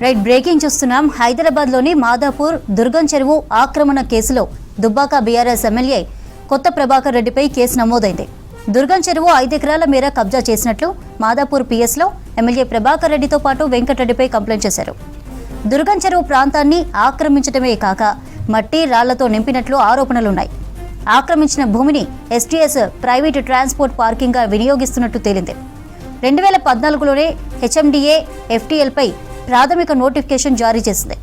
Right breaking చూస్తున్నాం. హైదరాబాద్లోని మాదాపూర్ దుర్గం చెరువు ఆక్రమణ కేసులో దుబ్బాక బీఆర్ఎస్ ఎమ్మెల్యే కొత్త ప్రభాకర్ రెడ్డిపై కేసు నమోదైంది. దుర్గం చెరువు 5 ఎకరాల మేర కబ్జా చేసినట్లు మాదాపూర్ పిఎస్లో ఎమ్మెల్యే ప్రభాకర్ రెడ్డితో పాటు వెంకటరెడ్డిపై కంప్లైంట్ చేశారు. దుర్గం చెరువు ప్రాంతాన్ని ఆక్రమించడమే కాక మట్టి రాళ్లతో నింపినట్లు ఆరోపణలున్నాయి. ఆక్రమించిన భూమిని ఎస్టీఎస్ ప్రైవేటు ట్రాన్స్పోర్ట్ పార్కింగ్గా వినియోగిస్తున్నట్టు తేలింది. 2014లోనే హెచ్ఎండిఏ ఎఫ్టీఎల్పై ప్రాథమిక నోటిఫికేషన్ జారీ చేసింది.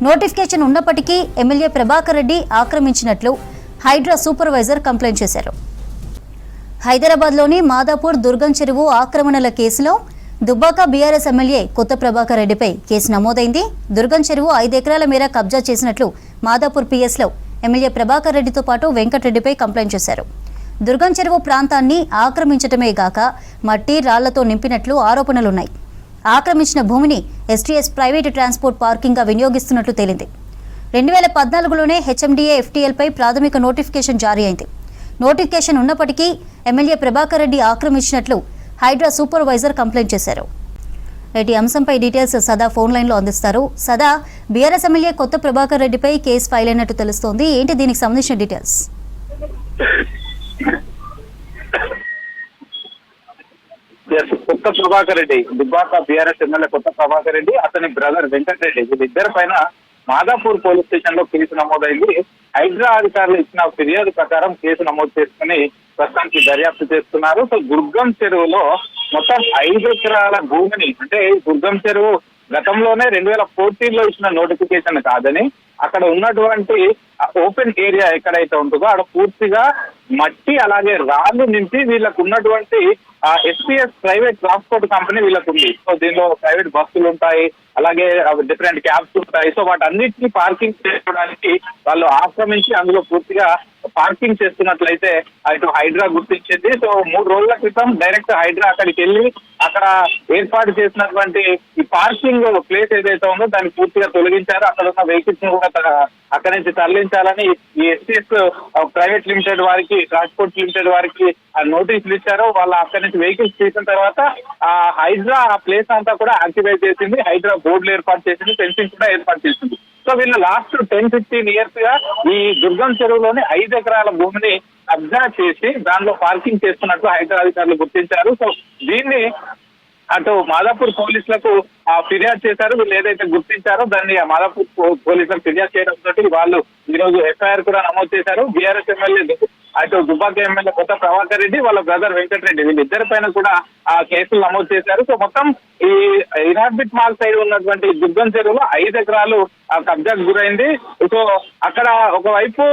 నోటిఫికేషన్ ఉన్నప్పటికీ ఎమ్మెల్యే ప్రభాకర్ రెడ్డి ఆక్రమించినట్లు హైడ్రా సూపర్వైజర్ కంప్లైంట్ చేశారు. హైదరాబాద్లోని మాదాపూర్ దుర్గం చెరువు ఆక్రమణల కేసులో దుబ్బాక బీఆర్ఎస్ ఎమ్మెల్యే కొత్త ప్రభాకర్ రెడ్డిపై కేసు నమోదైంది. దుర్గం చెరువు 5 ఎకరాల మేర కబ్జా చేసినట్లు మాదాపూర్ పిఎస్లో ఎమ్మెల్యే ప్రభాకర్ రెడ్డితో పాటు వెంకటరెడ్డిపై కంప్లైంట్ చేశారు. దుర్గం చెరువు ప్రాంతాన్ని ఆక్రమించడమే గాక మట్టి రాళ్లతో నింపినట్లు ఆరోపణలున్నాయి. ఆక్రమించిన భూమిని ఎస్టీఎస్ ప్రైవేటు ట్రాన్స్పోర్ట్ పార్కింగ్గా వినియోగిస్తున్నట్లు తేలింది. 2014లోనే హెచ్ఎండిఏ ఎఫ్టీఎల్పై ప్రాథమిక నోటిఫికేషన్ జారీ అయింది. నోటిఫికేషన్ ఉన్నప్పటికీ ఎమ్మెల్యే ప్రభాకర్ రెడ్డి ఆక్రమించినట్లు హైడ్రా సూపర్వైజర్ కంప్లైంట్ చేశారు. ఈ అంశంపై డీటెయిల్స్ సదా ఫోన్ లైన్లో అందిస్తారు. సదా, బీఆర్ఎస్ ఎమ్మెల్యే కొత్త ప్రభాకర్ రెడ్డిపై కేసు ఫైల్ అయినట్టు తెలుస్తోంది. ఏంటి దీనికి సంబంధించిన డీటెయిల్స్? కొత్త ప్రభాకర్ రెడ్డి, దుబ్బాక బీఆర్ఎస్ ఎమ్మెల్యే కొత్త ప్రభాకర్ రెడ్డి, అతని బ్రదర్ వెంకటరెడ్డి, వీళ్ళిద్దరి పైన మాదాపూర్ పోలీస్ స్టేషన్ లో కేసు నమోదైంది. హైడ్రా అధికారులు ఇచ్చిన ఫిర్యాదు ప్రకారం కేసు నమోదు చేసుకుని ప్రస్తుతానికి దర్యాప్తు చేస్తున్నారు. సో దుర్గం చెరువులో మొత్తం 5 ఎకరాల భూమిని, అంటే దుర్గం చెరువు గతంలోనే 2014లో ఇచ్చిన నోటిఫికేషన్ కాదని అక్కడ ఉన్నటువంటి ఓపెన్ ఏరియా ఎక్కడైతే ఉంటుందో అక్కడ పూర్తిగా మట్టి అలాగే రాళ్ళు నింపి వీళ్ళకు ఉన్నటువంటి ఎస్పీఎస్ ప్రైవేట్ ట్రాన్స్పోర్ట్ కంపెనీ వీళ్ళకు ఉంది. సో దీనిలో ప్రైవేట్ బస్సులు ఉంటాయి, అలాగే డిఫరెంట్ క్యాబ్స్ ఉంటాయి. సో వాటన్నిటిని పార్కింగ్ చేసుకోవడానికి వాళ్ళు ఆక్రమించి అందులో పూర్తిగా పార్కింగ్ చేస్తున్నట్లయితే అటు హైడ్రా గుర్తించింది. సో 3 రోజుల క్రితం డైరెక్ట్ హైడ్రా అక్కడికి వెళ్ళి అక్కడ ఏర్పాటు చేసినటువంటి ఈ పార్కింగ్ ప్లేస్ ఏదైతే ఉందో దాన్ని పూర్తిగా తొలగించారు. అక్కడ ఉన్న వెహికల్స్ ను కూడా అక్కడి నుంచి తరలించాలని ఈ ఎస్టీఎస్ ప్రైవేట్ లిమిటెడ్ వారికి, ట్రాన్స్పోర్ట్ లిమిటెడ్ వారికి నోటీసులు ఇచ్చారు. వాళ్ళు అక్కడి నుంచి వెహికల్స్ తీసిన తర్వాత హైడ్రా ఆ ప్లేస్ అంతా కూడా యాక్టివేట్ చేసింది. హైడ్రా బోర్డులు ఏర్పాటు చేసింది, ఫెన్సింగ్ కూడా ఏర్పాటు చేసింది. సో వీళ్ళు లాస్ట్ 10-15 ఇయర్స్ గా ఈ దుర్గం చెరువులోని 5 ఎకరాల భూమిని కబ్జా చేసి దానిలో పార్కింగ్ చేస్తున్నట్లు హైదరాబాద్ అధికారులు గుర్తించారు. సో దీన్ని అటు మాదాపూర్ పోలీసులకు ఫిర్యాదు చేశారు. వీళ్ళు ఏదైతే గుర్తించారో దాన్ని మాదాపూర్ పోలీసులకు ఫిర్యాదు చేయడంతో వాళ్ళు ఈ రోజు ఎఫ్ఐఆర్ కూడా నమోదు చేశారు. బీఆర్ఎస్ ఎమ్మెల్యే అటు దుబ్బాక ఎమ్మెల్యే కొత్త ప్రభాకర్ రెడ్డి, వాళ్ళ బ్రదర్ వెంకటరెడ్డి, వీళ్ళిద్దరి పైన కూడా ఆ కేసులు నమోదు చేశారు. సో మొత్తం ఈ ఇనార్బిట్ మాల్ సైడ్ ఉన్నటువంటి దుర్గం చెరువులో 5 ఎకరాలు కబ్జాకు గురైంది. సో అక్కడ ఒకవైపు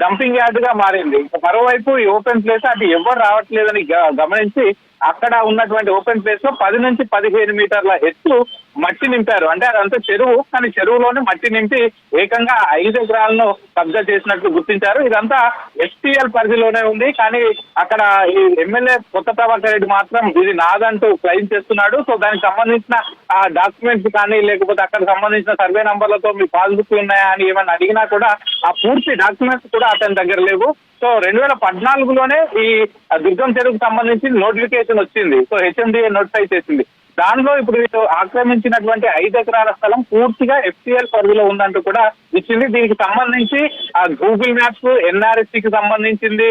డంపింగ్ యార్డ్ గా మారింది, మరోవైపు ఈ ఓపెన్ ప్లేస్ అటు ఎవరు రావట్లేదని గమనించి అక్కడ ఉన్నటువంటి ఓపెన్ ప్లేస్ లో 10 నుంచి 15 మీటర్ల ఎత్తు మట్టి నింపారు. అంటే అదంతా చెరువు, కానీ చెరువులోనే మట్టి నింపి ఏకంగా 5 ఎకరాలను కబ్జా చేసినట్లు గుర్తించారు. ఇదంతా ఎస్టీఎల్ పరిధిలోనే ఉంది, కానీ అక్కడ ఈ ఎమ్మెల్యే కొత్త ప్రభాకర్ రెడ్డి మాత్రం ఇది నాదంటూ క్లెయిమ్ చేస్తున్నాడు. సో దానికి సంబంధించిన ఆ డాక్యుమెంట్స్ కానీ లేకపోతే అక్కడ సంబంధించిన సర్వే నంబర్లతో మీ పాస్బుక్ ఉన్నాయా అని ఏమన్నా అడిగినా కూడా ఆ పూర్తి డాక్యుమెంట్స్ కూడా అతని దగ్గర లేవు. సో 2014లోనే ఈ దుర్గం చెరువుకు సంబంధించి నోటిఫికేషన్ వచ్చింది. సో హెచ్ఎండిఏ నోటిఫై చేసింది. దానిలో ఇప్పుడు వీళ్ళు ఆక్రమించినటువంటి 5 ఎకరాల స్థలం పూర్తిగా ఎఫ్టీఎల్ పరిధిలో ఉందంటూ కూడా ఇచ్చింది. దీనికి సంబంధించి ఆ గూగుల్ మ్యాప్స్, ఎన్ఆర్ఎస్సికి సంబంధించింది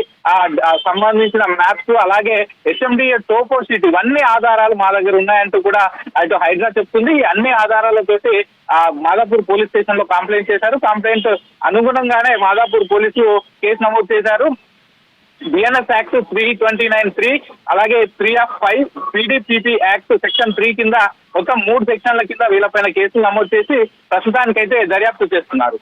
సంబంధించిన మ్యాప్స్, అలాగే హెచ్ఎండిఏ టోపో షీట్, ఇవన్నీ ఆధారాలు మా దగ్గర ఉన్నాయంటూ కూడా అటు హైడ్రా చెప్తుంది. ఈ అన్ని ఆధారాలతోటి మాదాపూర్ పోలీస్ స్టేషన్ లో కంప్లైంట్ చేశారు. కంప్లైంట్ అనుగుణంగానే మాదాపూర్ పోలీసులు కేసు నమోదు చేశారు. బిఎన్ఎస్ యాక్ట్ 329(3), అలాగే 3(5), పీడీపీపీ యాక్ట్ సెక్షన్ 3 కింద మొత్తం 3 సెక్షన్ల కింద వీళ్ళపైన కేసులు నమోదు చేసి ప్రస్తుతానికైతే దర్యాప్తు చేస్తున్నారు.